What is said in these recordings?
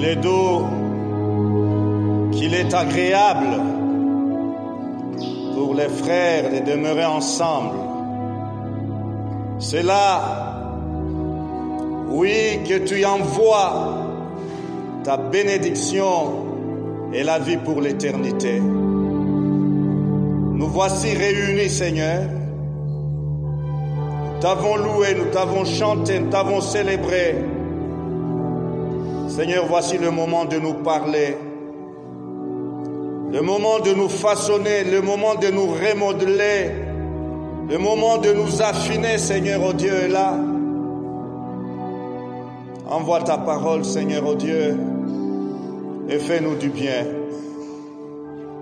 est doux, qu'il est agréable pour les frères de demeurer ensemble. C'est là, oui, que tu envoies ta bénédiction et la vie pour l'éternité. Nous voici réunis, Seigneur. Nous t'avons loué, nous t'avons chanté, nous t'avons célébré. Seigneur, voici le moment de nous parler, le moment de nous façonner, le moment de nous remodeler, le moment de nous affiner, Seigneur, oh Dieu, est là. Envoie ta parole, Seigneur, oh Dieu, et fais-nous du bien.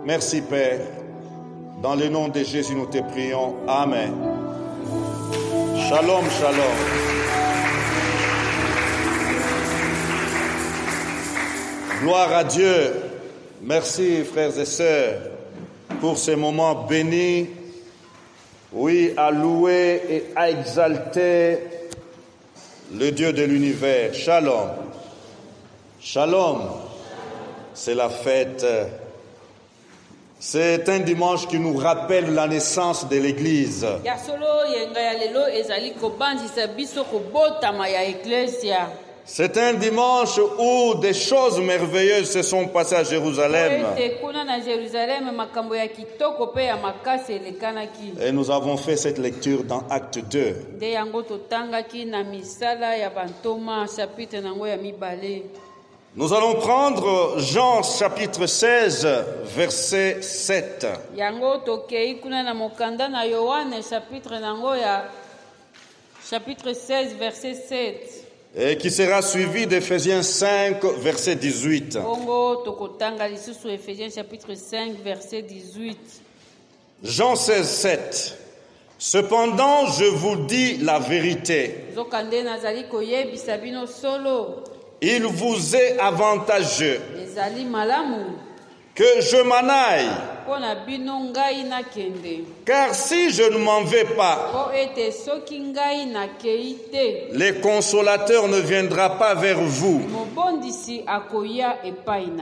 Merci, Père. Dans le nom de Jésus, nous te prions. Amen. Shalom, shalom. Gloire à Dieu. Merci, frères et sœurs, pour ces moments bénis. Oui, à louer et à exalter le Dieu de l'univers. Shalom. Shalom. C'est la fête. C'est un dimanche qui nous rappelle la naissance de l'Église. C'est un dimanche où des choses merveilleuses se sont passées à Jérusalem. Et nous avons fait cette lecture dans Acte 2. Nous allons prendre Jean chapitre 16, verset 7. Chapitre 16, verset 7. Et qui sera suivi d'Éphésiens 5, verset 18. Chapitre 5, verset 18. Jean 16, 7. Cependant, je vous dis la vérité. Il vous est avantageux que je m'en aille. Car si je ne m'en vais pas, le consolateur ne viendra pas vers vous.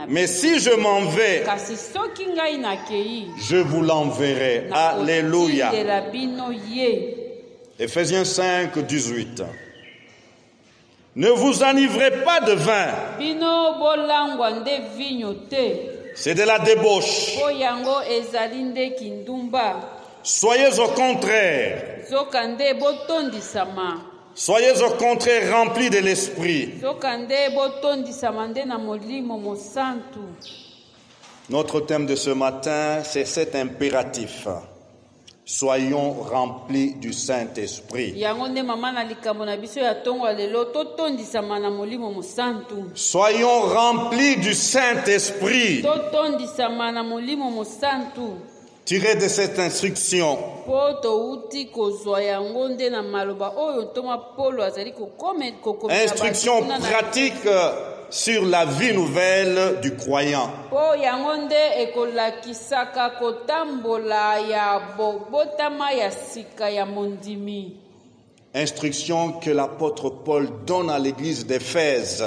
Mais si je m'en vais, je vous l'enverrai. Alléluia. Éphésiens 5, 18. Ne vous enivrez pas de vin. C'est de la débauche. Soyez au contraire. Soyez au contraire remplis de l'esprit. Notre thème de ce matin, c'est cet impératif. Soyons remplis du Saint-Esprit. Soyons remplis du Saint-Esprit. Tiré de cette instruction. Instruction pratique sur la vie nouvelle du croyant. Instruction que l'apôtre Paul donne à l'église d'Éphèse.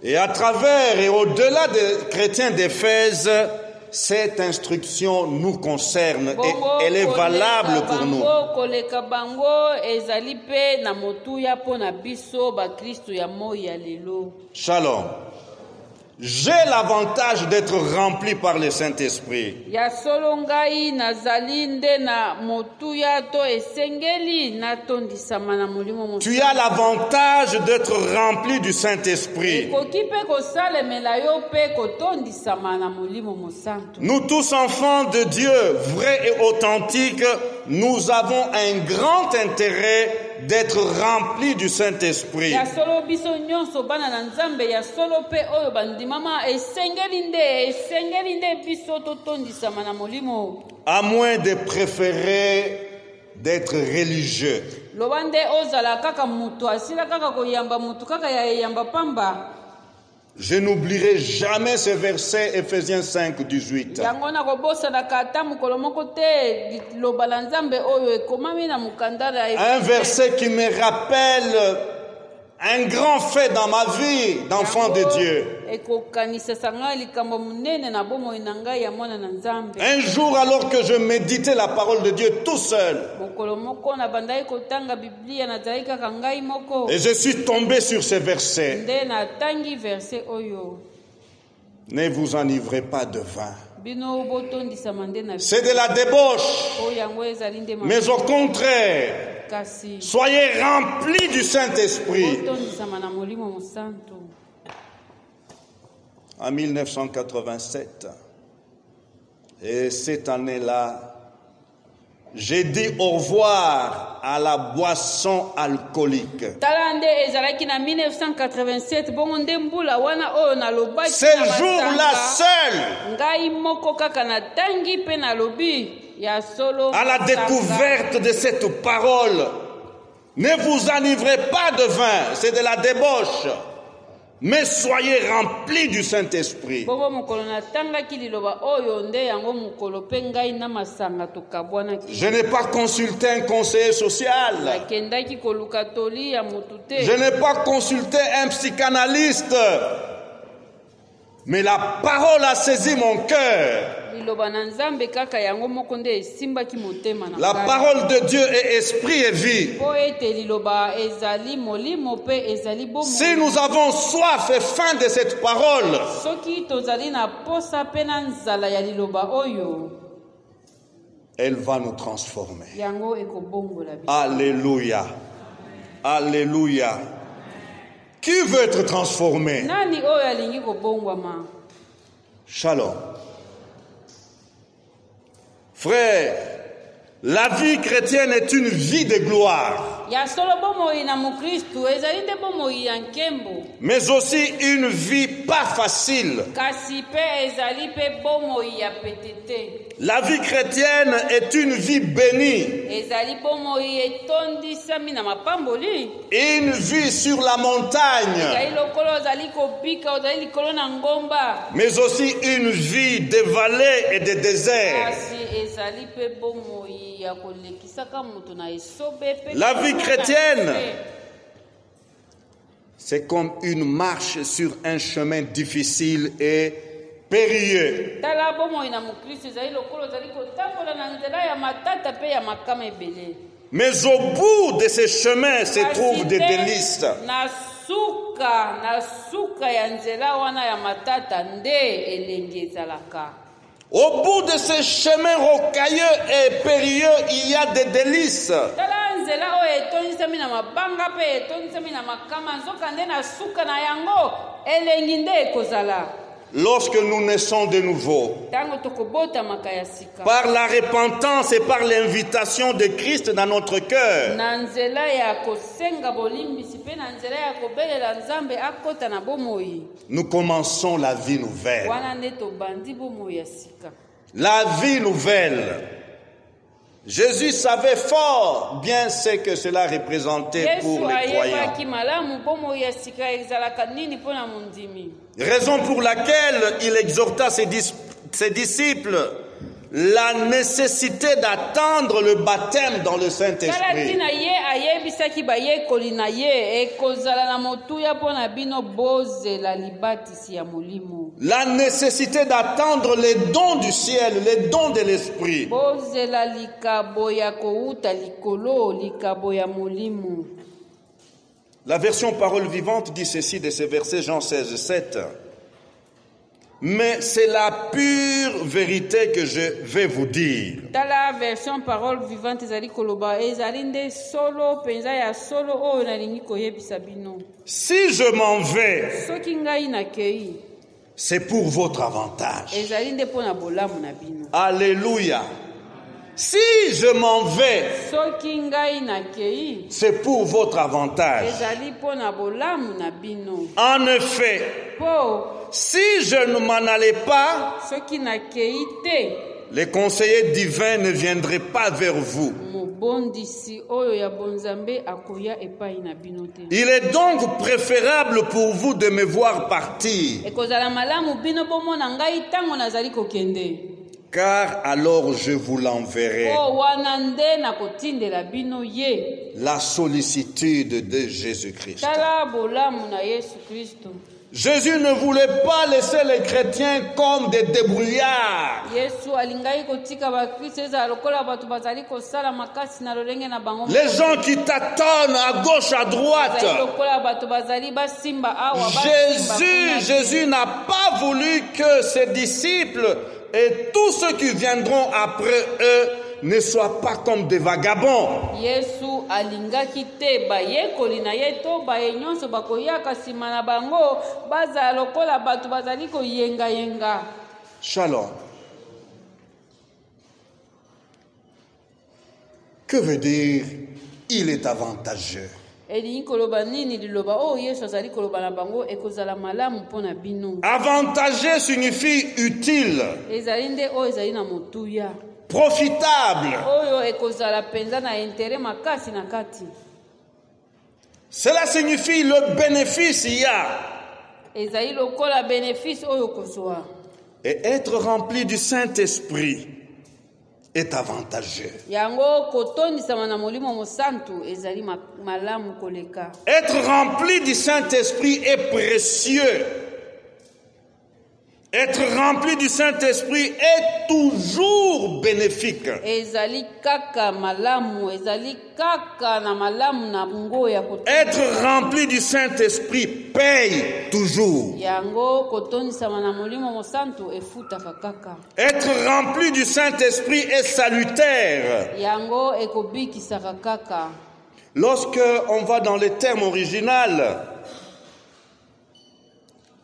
Et à travers et au-delà des chrétiens d'Éphèse, cette instruction nous concerne et elle est valable pour nous. Shalom. J'ai l'avantage d'être rempli par le Saint-Esprit. Tu as l'avantage d'être rempli du Saint-Esprit. Nous tous enfants de Dieu, vrais et authentiques, nous avons un grand intérêt d'être remplis du Saint-Esprit. À moins de préférer d'être religieux. Je n'oublierai jamais ce verset Ephésiens 5, 18. Un verset qui me rappelle un grand fait dans ma vie d'enfant de Dieu. Un jour, alors que je méditais la parole de Dieu tout seul, et je suis tombé sur ce verset. Ne vous enivrez pas de vin. C'est de la débauche. Mais au contraire, soyez remplis du Saint-Esprit. En 1987, et cette année-là, j'ai dit au revoir à la boisson alcoolique. Ce jour-là seul, à la découverte de cette parole, ne vous enivrez pas de vin, c'est de la débauche. Mais soyez remplis du Saint-Esprit. Je n'ai pas consulté un conseiller social. Je n'ai pas consulté un psychanalyste. Mais la parole a saisi mon cœur. La parole de Dieu est esprit et vie. Si nous avons soif et faim de cette parole, elle va nous transformer. Alléluia. Alléluia. Qui veut être transformé? Shalom. Frère, la vie chrétienne est une vie de gloire, mais aussi une vie pas facile. La vie chrétienne est une vie bénie, une vie sur la montagne, mais aussi une vie de vallées et de déserts. La vie chrétienne, c'est comme une marche sur un chemin difficile et périlleux. Mais au bout de ce chemin se trouvent des délices. Au bout de ce chemin rocailleux et périlleux, il y a des délices. Lorsque nous naissons de nouveau, par la repentance et par l'invitation de Christ dans notre cœur, nous commençons la vie nouvelle. La vie nouvelle. Jésus savait fort bien ce que cela représentait pour les croyants. Raison pour laquelle il exhorta ses disciples la nécessité d'attendre le baptême dans le Saint-Esprit. La nécessité d'attendre les dons du ciel, les dons de l'Esprit. La version parole vivante dit ceci de ce verset Jean 16, 7. Mais c'est la pure vérité que je vais vous dire. Dans la version parole vivante, si je m'en vais, c'est pour votre avantage. Alléluia. Si je m'en vais, c'est pour votre avantage. En effet, si je ne m'en allais pas, les conseillers divins ne viendraient pas vers vous. Il est donc préférable pour vous de me voir partir. Car alors je vous l'enverrai. La sollicitude de Jésus-Christ. Jésus ne voulait pas laisser les chrétiens comme des débrouillards. Les gens qui tâtonnent à gauche, à droite. Jésus n'a pas voulu que ses disciples et tous ceux qui viendront après eux ne soient pas comme des vagabonds. Shalom. Que veut dire il est avantageux? Avantageux signifie utile, profitable. Cela signifie le bénéfice il y a. Et être rempli du Saint-Esprit est avantageux. Être rempli du Saint-Esprit est précieux. Être rempli du Saint-Esprit est toujours bénéfique. Être rempli du Saint-Esprit paye toujours. Être rempli du Saint-Esprit est salutaire. Lorsque on va dans les termes originaux,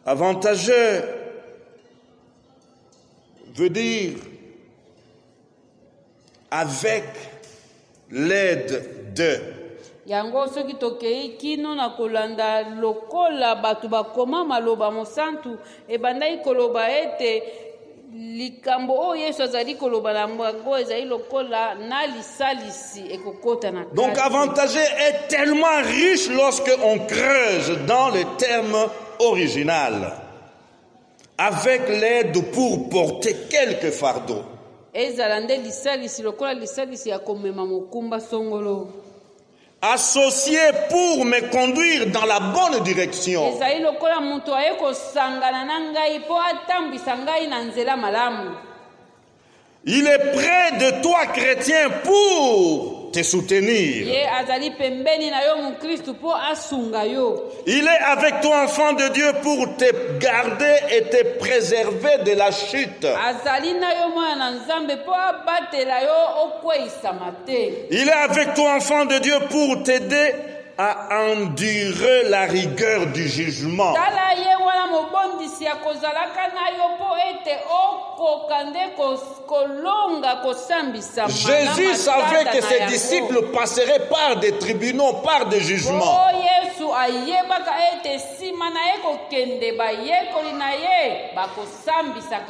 avantageux veut dire avec l'aide de. Yango soki tokei kino na kolanda lokola batu bakoma maloba mosantu ebandai koloba ete likambo o Yesu azali koloba na mbango ezali lokola na lisalisi ekokota na kati. Donc avantageux est tellement riche lorsque on creuse dans les termes originaux. Avec l'aide pour porter quelques fardeaux. Associé pour me conduire dans la bonne direction. Il est près de toi, chrétien, pour te soutenir. Il est avec toi, enfant de Dieu, pour te garder et te préserver de la chute. Il est avec toi, enfant de Dieu, pour t'aider à endurer la rigueur du jugement. Jésus savait que ses disciples passeraient par des tribunaux, par des jugements.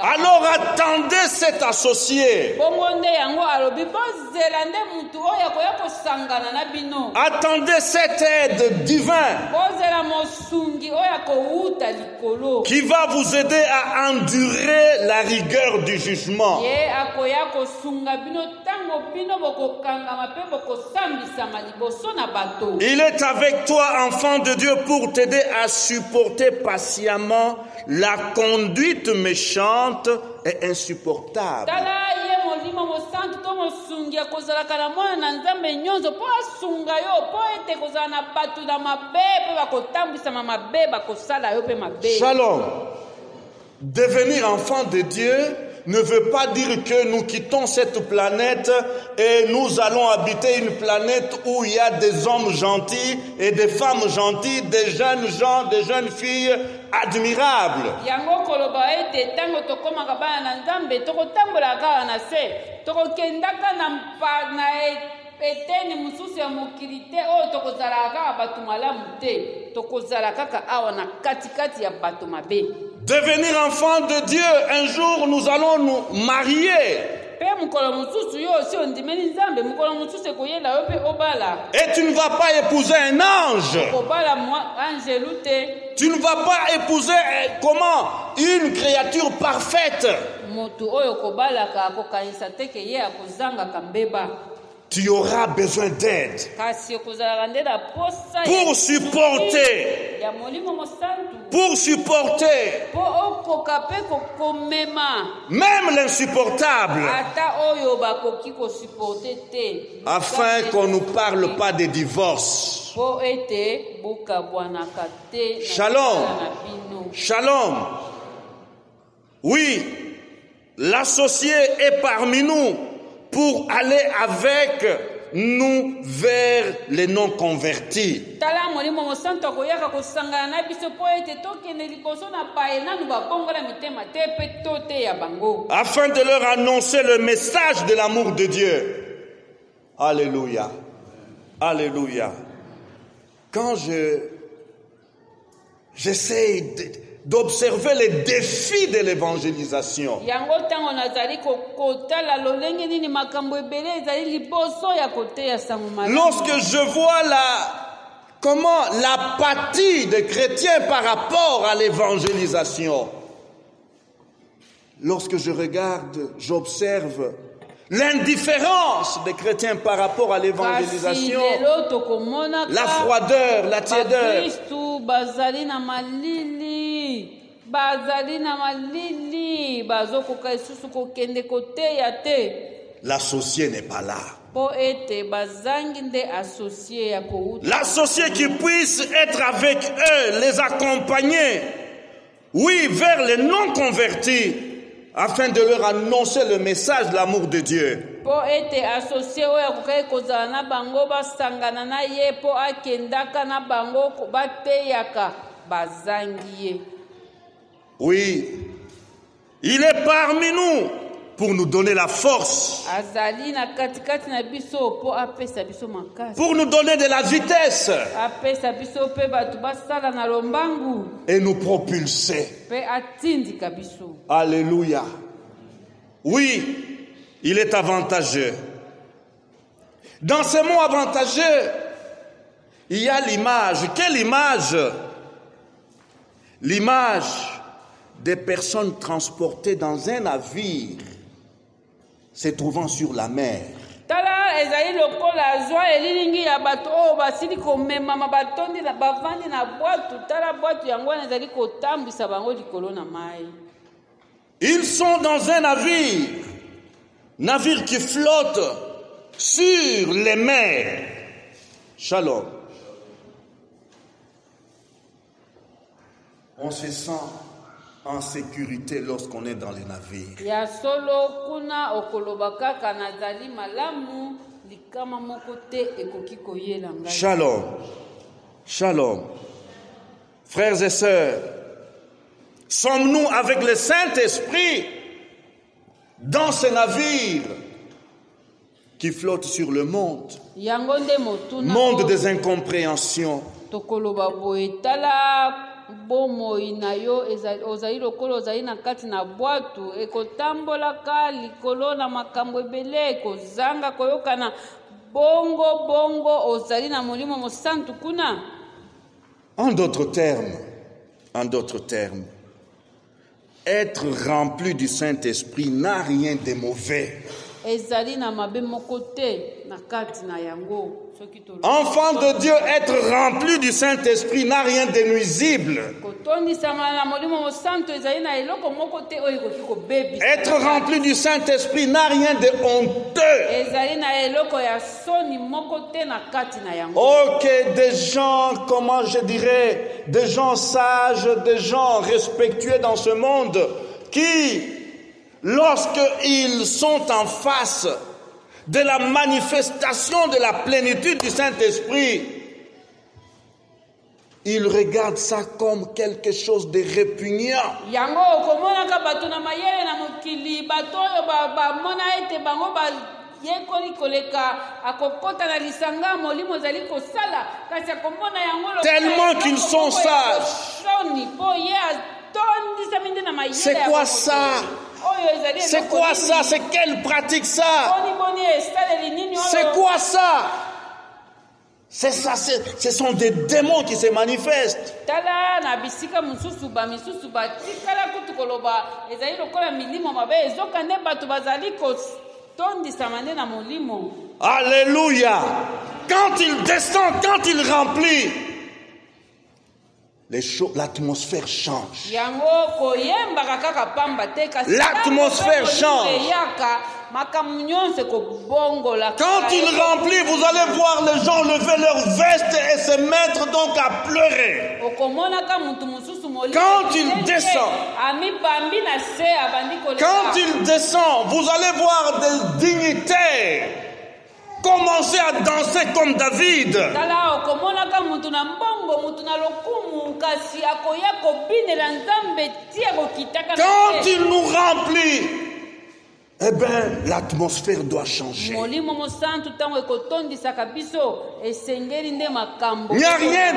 Alors attendez cet associé. Attendez cette aide divine qui va vous aider à endurer la rigueur du jugement. Il est avec toi, enfant de Dieu, pour t'aider à supporter patiemment la conduite méchante et insupportable. Shalom. Devenir enfant de Dieu ne veut pas dire que nous quittons cette planète et nous allons habiter une planète où il y a des hommes gentils et des femmes gentilles, des jeunes gens, des jeunes filles admirables. Devenir enfant de Dieu, un jour nous allons nous marier. Et tu ne vas pas épouser un ange. Tu ne vas pas épouser une créature parfaite. Tu auras besoin d'aide pour supporter même l'insupportable, afin qu'on ne nous parle pas de divorce. Shalom. Shalom. Oui, l'associé est parmi nous pour aller avec nous vers les non-convertis. Afin de leur annoncer le message de l'amour de Dieu. Alléluia. Alléluia. Quand j'essaie d'observer les défis de l'évangélisation, lorsque je vois l'apathie des chrétiens par rapport à l'évangélisation, lorsque je regarde, j'observe l'indifférence des chrétiens par rapport à l'évangélisation, la froideur, la tiédeur, l'associé n'est pas là. L'associé qui puisse être avec eux, les accompagner, oui, vers les non-convertis, afin de leur annoncer le message de l'amour de Dieu. Oui, il est parmi nous pour nous donner la force, pour nous donner de la vitesse et nous propulser. Alléluia. Oui, il est avantageux. Dans ce mot avantageux, il y a l'image. Quelle image? L'image des personnes transportées dans un navire se trouvant sur la mer. Ils sont dans un navire qui flotte sur les mers. Shalom. On se sent en sécurité lorsqu'on est dans les navires. Shalom. Shalom. Frères et sœurs, sommes-nous avec le Saint-Esprit dans ce navire qui flotte sur le monde des incompréhensions? En d'autres termes, être rempli du Saint-Esprit n'a rien de mauvais. Enfant de Dieu, être rempli du Saint-Esprit n'a rien de nuisible. Être rempli du Saint-Esprit n'a rien de honteux. Ok, des gens, comment je dirais, des gens sages, des gens respectueux dans ce monde qui, lorsqu'ils sont en face de la manifestation de la plénitude du Saint-Esprit, ils regardent ça comme quelque chose de répugnant. Tellement qu'ils sont sages. C'est quoi ça? C'est quoi ça? C'est quelle pratique ça? C'est quoi ça? C'est ça, ce sont des démons qui se manifestent. Alléluia. Quand il descend, quand il remplit, l'atmosphère change. L'atmosphère change. Quand il remplit, vous allez voir les gens lever leurs vestes et se mettre donc à pleurer. Quand il descend, vous allez voir des dignitaires commencer à danser comme David. Quand il nous remplit, eh bien, l'atmosphère doit changer. Il n'y a rien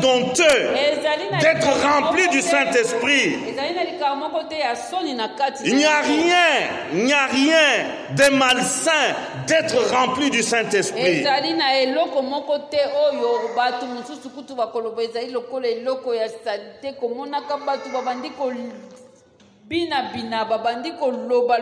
d'honteux d'être rempli du Saint-Esprit. Il n'y a rien de malsain d'être rempli du Saint-Esprit. Bina babandi ko loba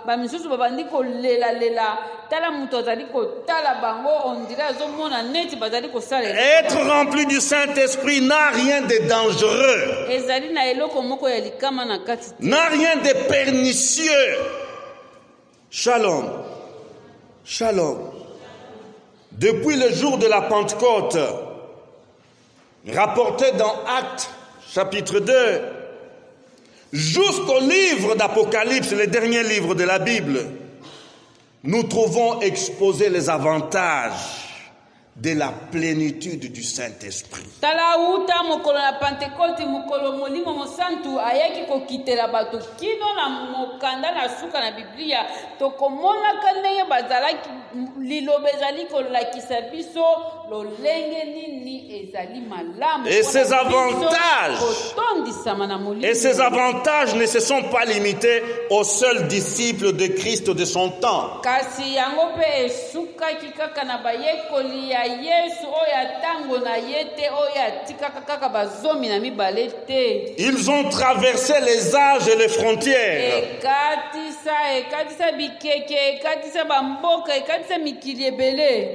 bamisusu babandi ko lela tala muto azali ko tala bango on dirait azomona neti bazali ko salela. Être rempli du Saint-Esprit n'a rien de dangereux. Ezali na eloko moko ya likama na kati. N'a rien de pernicieux. Shalom. Shalom. Depuis le jour de la Pentecôte, rapporté dans Actes chapitre 2, jusqu'au livre d'Apocalypse, le dernier livre de la Bible, nous trouvons exposés les avantages de la plénitude du Saint-Esprit. Et ces avantages ne se sont pas limités aux seuls disciples de Christ de son temps. Ils ont traversé les âges et les frontières.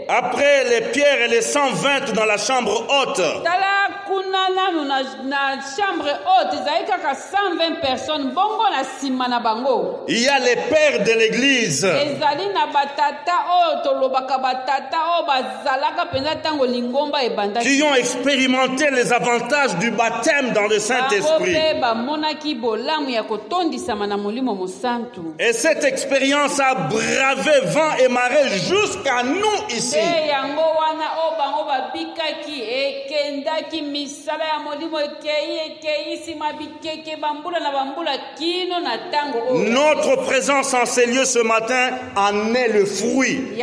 Après les pierres et les 120 dans la chambre haute, il y a les pères de l'église qui ont expérimenté les avantages du baptême dans le Saint-Esprit. Et cette expérience a bravé vent et marée jusqu'à nous ici. Notre présence en ces lieux ce matin en est le fruit.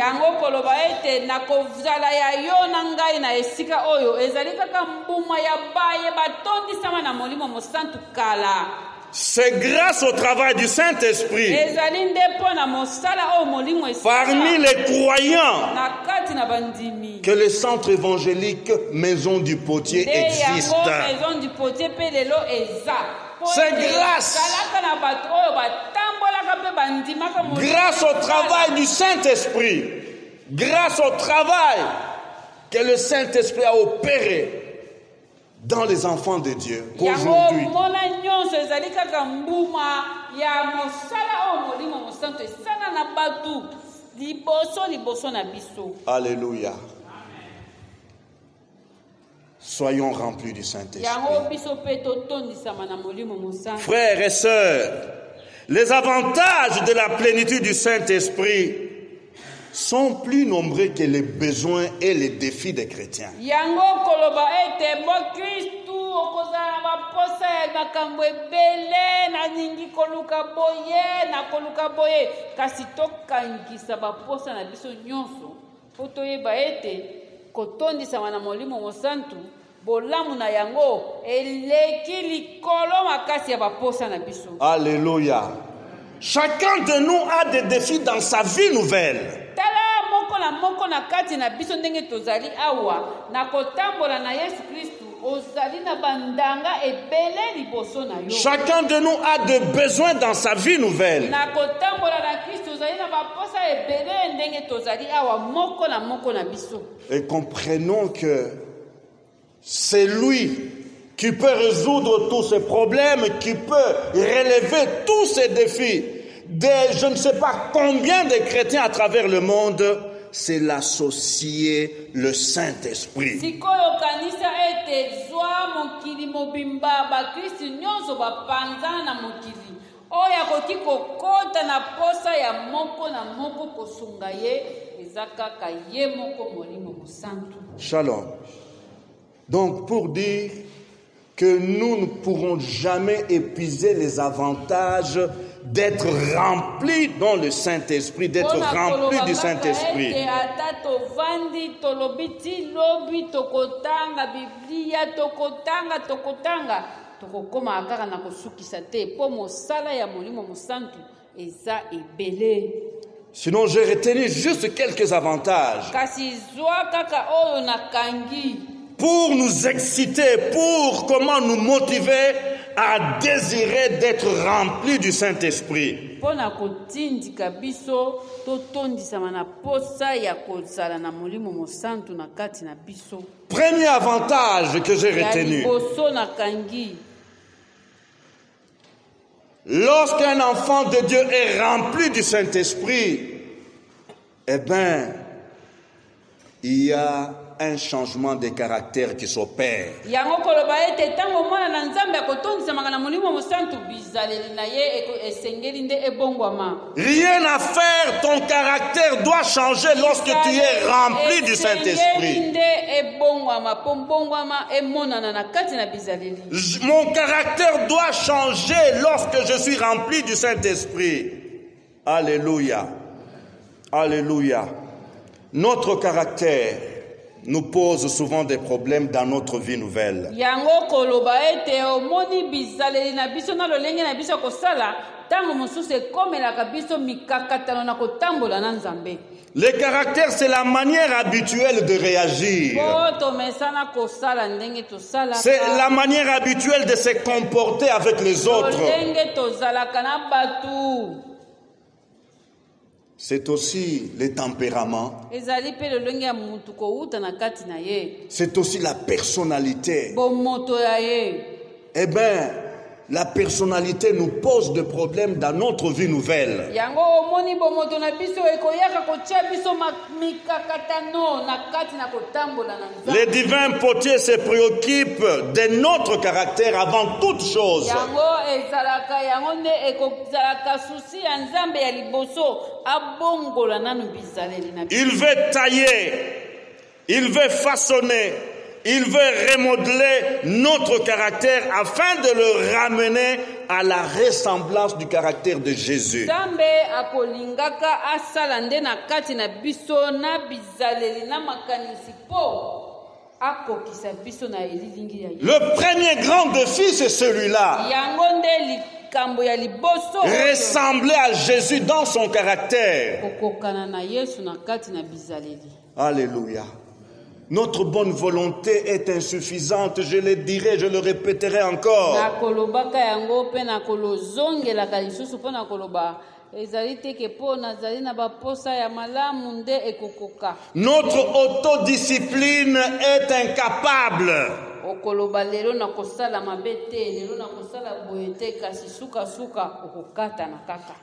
C'est grâce au travail du Saint-Esprit parmi les croyants que le centre évangélique Maison du Potier existe. C'est grâce au travail du Saint-Esprit, grâce au travail que le Saint-Esprit a opéré dans les enfants de Dieu qu'aujourd'hui alléluia. Soyons remplis du Saint-Esprit. Frères et sœurs, les avantages de la plénitude du Saint-Esprit sont plus nombreux que les besoins et les défis des chrétiens. bolamu na yango eleki likolo makasi ya baposa na biso. Alléluia. Chacun de nous a des défis dans sa vie nouvelle. Tala moko na kati na biso ndenge tozali awa na kotambola na Yesu Kristu ozali na bandanga ebele liboso na yo. Chacun de nous a des besoins dans sa vie nouvelle. Na kotambola na Kristu ozali na baposa ebele ndenge tozali awa moko na biso. Et comprenons que c'est lui qui peut résoudre tous ces problèmes, qui peut relever tous ces défis. Je ne sais pas combien de chrétiens à travers le monde, c'est l'associé, le Saint-Esprit. Sikolo kanisa ete zwa mokili mobimba ba Kristu nyonso bapanza na mokili. Oya koki kokota na posa ya moko na moko kosunga ye ezaka ka ye moko molimo mosantu. Shalom. Donc pour dire que nous ne pourrons jamais épuiser les avantages d'être remplis dans le Saint-Esprit, d'être remplis du Saint-Esprit. Sinon, j'ai retenu juste quelques avantages pour nous exciter, pour comment nous motiver à désirer d'être remplis du Saint-Esprit. Premier avantage que j'ai retenu. Lorsqu'un enfant de Dieu est rempli du Saint-Esprit, eh bien, il y a un changement de caractère qui s'opère. Rien à faire, ton caractère doit changer lorsque tu es rempli du Saint-Esprit. Mon caractère doit changer lorsque je suis rempli du Saint-Esprit. Alléluia. Alléluia. Notre caractère nous pose souvent des problèmes dans notre vie nouvelle. Le caractère, c'est la manière habituelle de réagir. C'est la manière habituelle de se comporter avec les autres. C'est aussi le tempérament. C'est aussi la personnalité. Eh bien, la personnalité nous pose des problèmes dans notre vie nouvelle. Le divin potier se préoccupe de notre caractère avant toute chose. Il veut tailler, il veut façonner, il veut remodeler notre caractère afin de le ramener à la ressemblance du caractère de Jésus. Le premier grand défi, c'est celui-là. Ressembler à Jésus dans son caractère. Alléluia. Notre bonne volonté est insuffisante, je le dirai, je le répéterai encore. Notre autodiscipline est incapable.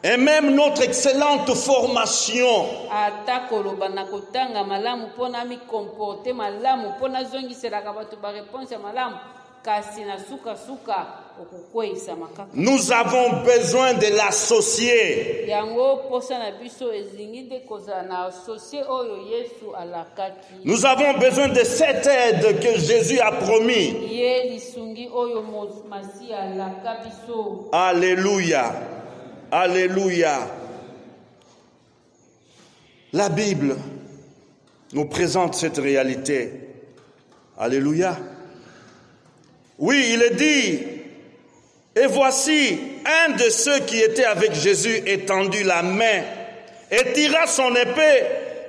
Et même notre excellente formation nous avons besoin de l'associer. Nous avons besoin de cette aide que Jésus a promis. Alléluia. Alléluia. La Bible nous présente cette réalité. Alléluia. Oui, il est dit, et voici, un de ceux qui étaient avec Jésus étendit la main et tira son épée.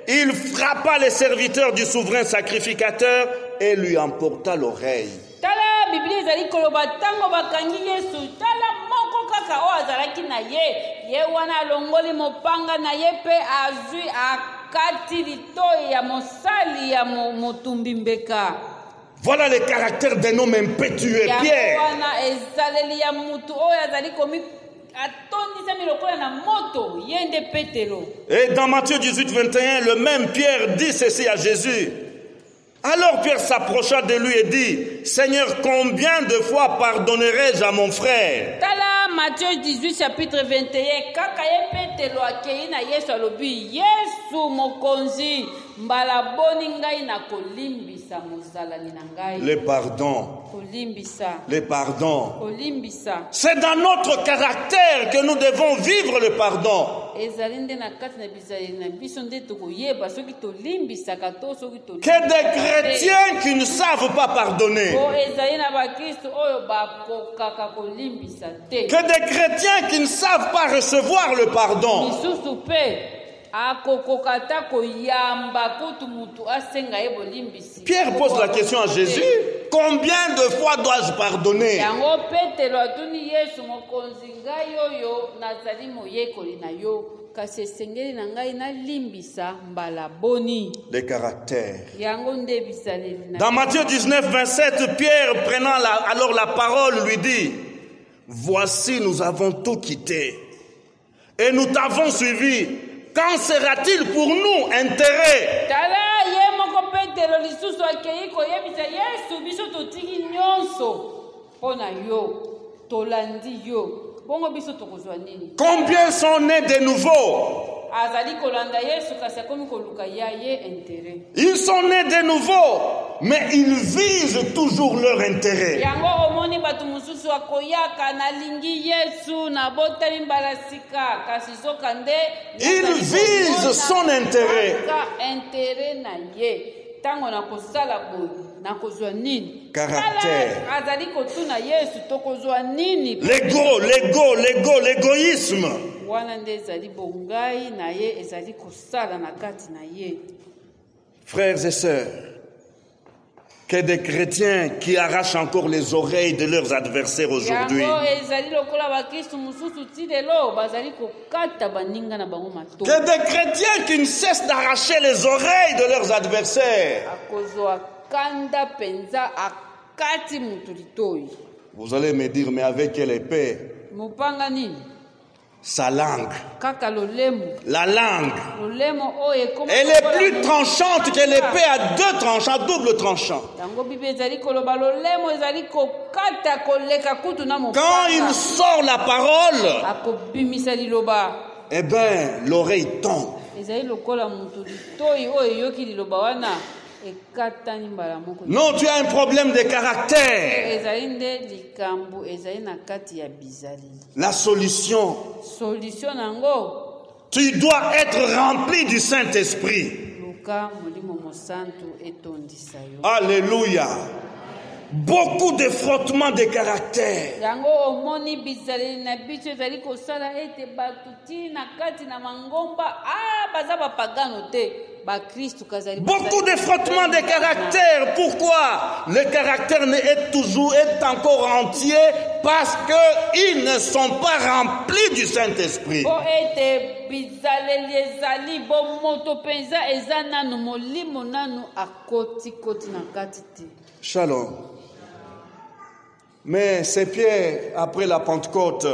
Il frappa les serviteurs du souverain sacrificateur et lui emporta l'oreille. Tala Biblia ezali koloba tango bakangi Yesu tala moko kaka o azalaki na ye wana alongoli mopanga na ye pe azwi akati litoi ya mosali ya motumbi mbeka. Voilà le caractère d'un homme impétueux, Pierre. Wana ezaleli ya mutu o azali komi atondisa milokola na moto yende Petelo. Et dans Matthieu 18, 21, le même Pierre dit ceci à Jésus. Alors Pierre s'approcha de lui et dit, Seigneur, combien de fois pardonnerai-je à mon frère? Tala Matthieu 18 chapitre 21 kaka ye Petelo akei na Yesu alobi Yesu mokonzi mbala boni ngai na kolimbisa mozalani na ngai. Le pardon. Kolimbisa. Le pardon. Kolimbisa. C'est dans notre caractère que nous devons vivre le pardon. Que des chrétiens qui ne savent pas pardonner. Que des chrétiens qui ne savent pas recevoir le pardon. Pierre pose la question à Jésus. Combien de fois dois-je pardonner? Les caractères. Dans Matthieu 19, 27, Pierre prenant alors la parole lui dit, voici nous avons tout quitté et nous t'avons suivi. Quand sera-t-il pour nous intérêt? Combien sont nés de nouveau? Ils sont nés de nouveau, mais ils visent toujours leur intérêt. Ils visent son intérêt. Caractère. L'égoïsme. Frères et sœurs, que des chrétiens qui arrachent encore les oreilles de leurs adversaires aujourd'hui. Que des chrétiens qui ne cessent d'arracher les oreilles de leurs adversaires. Vous allez me dire, mais avec quelle épée? Sa langue. La langue. Elle est plus tranchante que l'épée à deux tranchants, à double tranchant. Quand il sort la parole, eh bien, l'oreille tombe. Non, tu as un problème de caractère. La solution, tu dois être rempli du Saint-Esprit. Alléluia. Beaucoup de frottements de caractère. Beaucoup de frottements de caractère. Pourquoi? Le caractère est encore entier parce qu'ils ne sont pas remplis du Saint-Esprit. Shalom. Mais c'est Pierre, après la Pentecôte,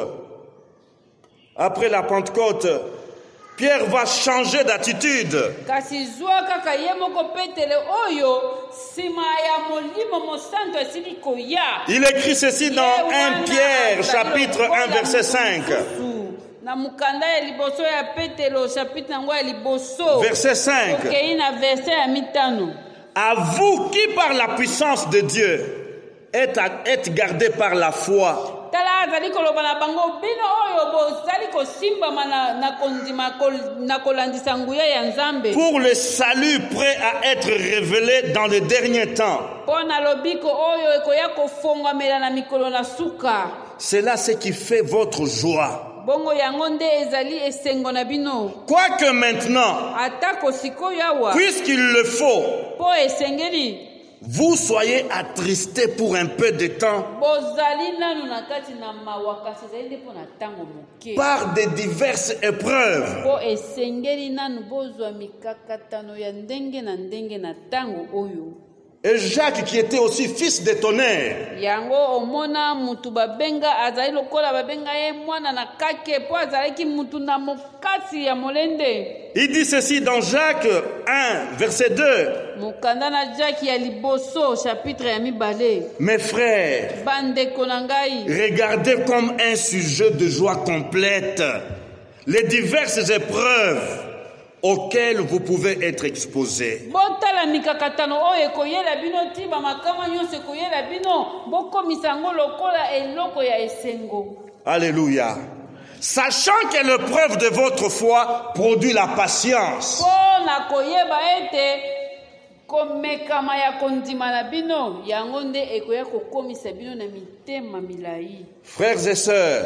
Pierre va changer d'attitude. Il écrit ceci dans 1 Pierre, chapitre 1, verset 5. Verset 5. À vous qui par la puissance de Dieu êtes gardés par la foi. tala azali koloba na bango bino oyo bozali kosimbama na kolandisa nguya ya Nzambe pour le salut prêt à être révélé dans les derniers temps. mpo na lobiko oyo ekoya kofongwamela na mikolo na suka. C'est là ce qui fait votre joie. Bongo yango nde ezali esengo na bino. Quoique maintenant, atako sikoyo awa puisqu'il le faut, po esengeli vous soyez attristés pour un peu de temps bozali nanu na kati na mawakasi ezali nde mpo na ntango moke par des diverses épreuves. po esengeli nanu bozwa mikakatano ya ndenge na ndenge na ntango oyo. Et Jacques, qui était aussi fils de tonnerre, yango omona mutu babenga azali lokola babenga ye mwana na kake po azalaki mutu na mokasi ya molende. il dit ceci dans Jacques 1, verset 2. mokanda na Jacques ya liboso chapitre ya mibale. Mes frères, bandeko na ngai, regardez comme un sujet de joie complète les diverses épreuves auxquelles vous pouvez être exposés. botala mikakatano oyo ekoyela bino ti bamakama nyonso ekoyela bino bokomisa yango lokola eloko ya esengo. Alléluia. Sachant que l'épreuve de votre foi produit la patience. po na koyeba ete komekama ya kondima na bino yango nde ekoya kokomisa bino na mitema milai. Frères et sœurs,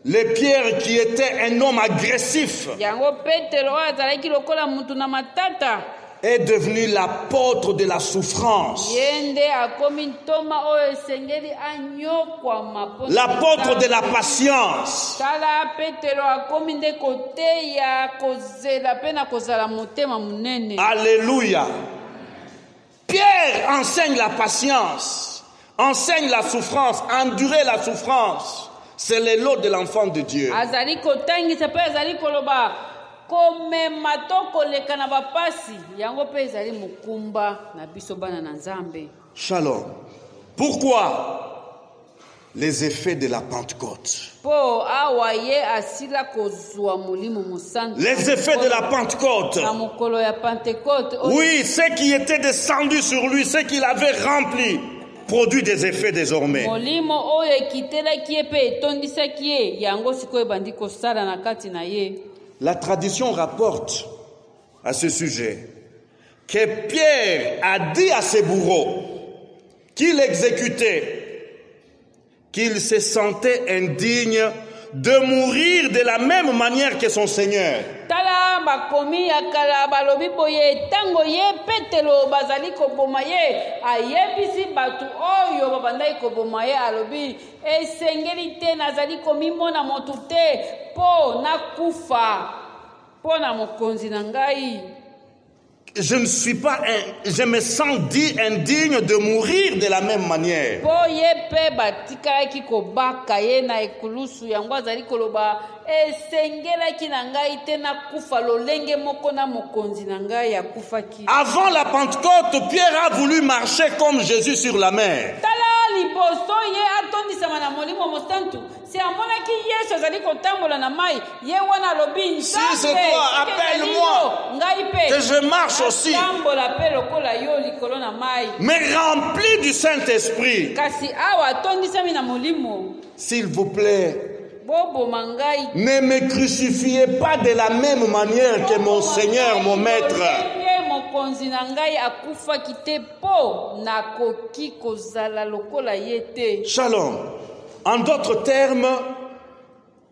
les Pierre, qui était un homme agressif, yango petelo oyo azalaki lokola mutu na matata est devenu l'apôtre de la souffrance, ye nde akomi ntoma oyo esengeli anyokwama mpo na l'apôtre de la patience. tala petelo akomi nde koteya kozela mpe na kozala motema monene. Alléluia. Pierre enseigne la patience, enseigne la souffrance, endurer la souffrance. C'est le lot de l'enfant de Dieu. azali kotangisa mpe azali koloba komema to koleka na bapasi yango mpe ezali mokumba na biso bana na Nzambe. Shalom. Pourquoi? Les effets de la Pentecôte. po awa ye asila kozwa molimo mosantu Les effets de la Pentecôte. na mokolo ya Pentecote oyo Oui, ce qui était descendu sur lui, ce qu'il avait rempli, produit des effets désormais. molimo oyo ekitelaki ye mpe etondisaki ye yango sikoyo ebandi kosala na kati na ye. La tradition rapporte à ce sujet que Pierre a dit à ses bourreaux qu'il exécutait, qu'il se sentait indigne de mourir de la même manière que son Seigneur. tala bakomi ya kala balobi boye ntango ye petelo bazali koboma ye ayebisi bato oyo babandaki koboma ye alobi esengeli te nazali komimona motu te mpo nakufa mpo na mokonzi na ngai. Je me sens dit indigne de mourir de la même manière. po ye mpe batikalaki kobaka ye na ekulusu yango azali koloba esengelaki na ngai te nakufa lolenge moko na mokonzi na ngai akufaki. Avant la Pentecôte, Pierre a voulu marcher comme Jésus sur la mer. tala liboso ye atondisama na molimo mosantu si amonaki yesu azali kotambola na mai ye wana alobi Si c'est toi, appelle-moi, ngai mpe que je marche aussi, atambola mpe lokola yo likolo na mai. mais rempli du Saint-Esprit. kasi awa atondisami na molimo. S'il vous plaît, boboma ngai ne me crucifiez pas de la même manière que mon Seigneur, mon Maître. ye mokonzi na ngai akufaki te mpo nakoki kozala lokola ye te. Shalom. En d'autres termes,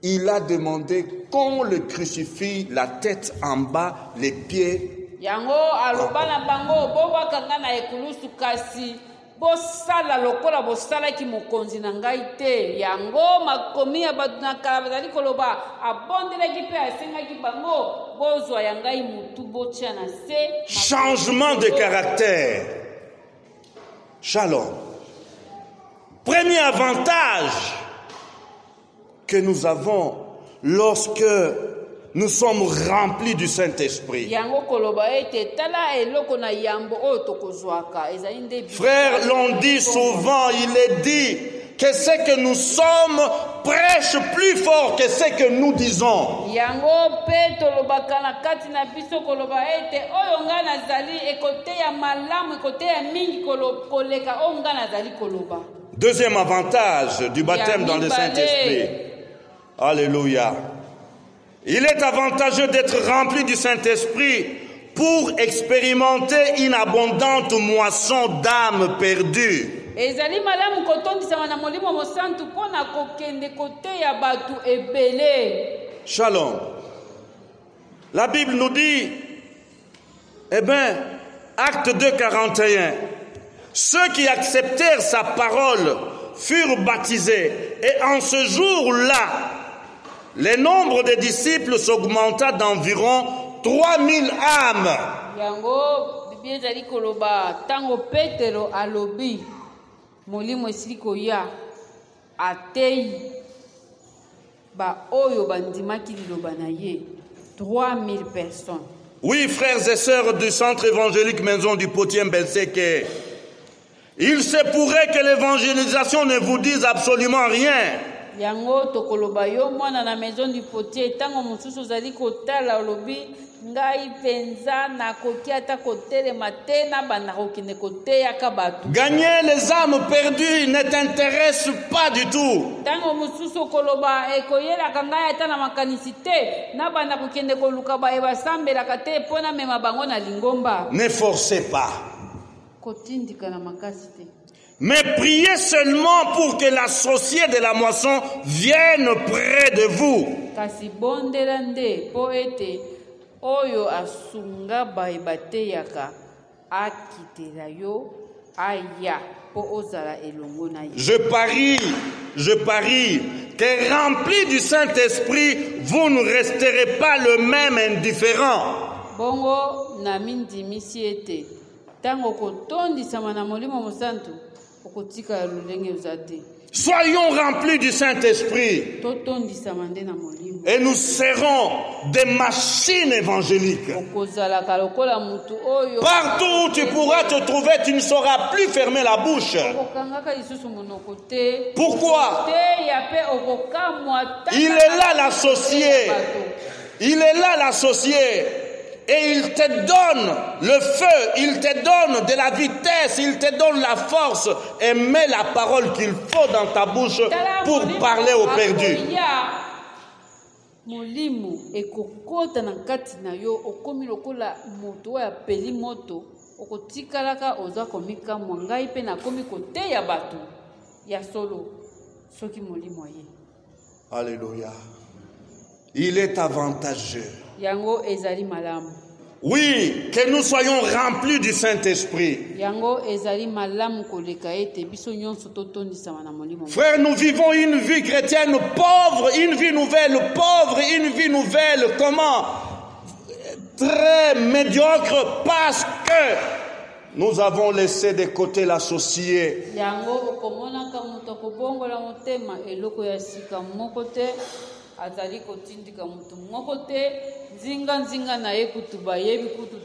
il a demandé qu'on le crucifie la tête en bas, les pieds. yango aloba na bango bobwakanga na ekulusu kasi bosala lokola bosalaki mokonzi na ngai te. yango makomi ya bato na kala bazali koloba abondelaki mpe asengaki bango bozwa ya ngai mutu botia na se. Changement de caractère. Shalom. Premier avantage que nous avons lorsque nous sommes remplis du Saint-Esprit. yango koloba ete tala eloko na yambo oyo tokozwaka ezali nde Frères l'ont dit souvent, il est dit que ce que nous sommes prêche plus fort que ce que nous disons. yango mpe tolobaka na kati na biso koloba ete oyo ngai nazali ekoteya malamu ekoteya mingi koleka oyo ngai nazali koloba. Deuxième avantage du baptême dans le Saint-Esprit. Alléluia. Il est avantageux d'être rempli du Saint-Esprit pour expérimenter une abondante moisson d'âmes perdues. ezali malamu kotondisama na molimo mosantu mpona kokende koteya batu ebele. Shalom. La Bible nous dit, eh bien, Acte 2, 41, ceux qui acceptèrent sa parole furent baptisés, et en ce jour-là, le nombre des disciples s'augmenta d'environ 3000 âmes. Yango Biblia ezali koloba tango Petero alobi molimo esili koya atei ba oyo bandimaki liloba na ye 3000 personnes. Oui, frères et sœurs du centre évangélique Maison du Potier Mbelseke, il se pourrait que l'évangélisation ne vous dise absolument rien. Yango tokoloba yo mwana na Maison du Potier tango mosusu ozali kotala olobi ngai penza na koki ata kotelema te na banda kokende koteyaka batu. Gagner les âmes perdues ne t'intéresse pas du tout. Tango mosusu koloba ekoyelaka ngai ata na makanisi te na banda kokende koluka baye basambelaka te mpona mema bango na lingomba. Ne forcez pas. Kotindika na makasi te. Mais priez seulement pour que l'associé de la moisson vienne près de vous. Kasi bondela nde po ete oyo asunga baye bateyaka akitela yo aya po ozala elongo na ye. Je parie que rempli du Saint-Esprit, vous ne resterez pas le même indifférent. Bongo na mindimisi ete tango kotondisama na molimo mosantu okotika lulenge uzate. Soyons remplis du Saint-Esprit et nous serons des machines évangéliques. Partout où tu pourras te trouver, tu ne sauras plus fermer la bouche. Pourquoi? Il est là l'associé. Il est là l'associé. Et il te donne le feu, il te donne de la vitesse, il te donne la force. Et mets la parole qu'il faut dans ta bouche pour parler aux perdus. Molimo ekokota na kati na yo okomi lokola moto ya peli moto okotikalaka oza komika mwangai pe na komi kote ya bato ya solo soki molimo ye. Alléluia. Il est avantageux. Yango ezali malamu. Oui, que nous soyons remplis du Saint-Esprit. Yango ezali malamu koleka ete biso nyonso totondisama na molimo. Frère, nous vivons une vie chrétienne pauvre, une vie nouvelle pauvre, une vie nouvelle comment? Très médiocre parce que nous avons laissé de côté l'associé. Yango okomonaka moto kobongola motema eloko ya sika moko te.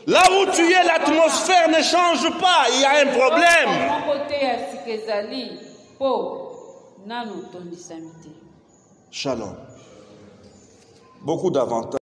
Là où tu es, l'atmosphère ne change pas. Il y a un problème. Shalom. Beaucoup d'avantages.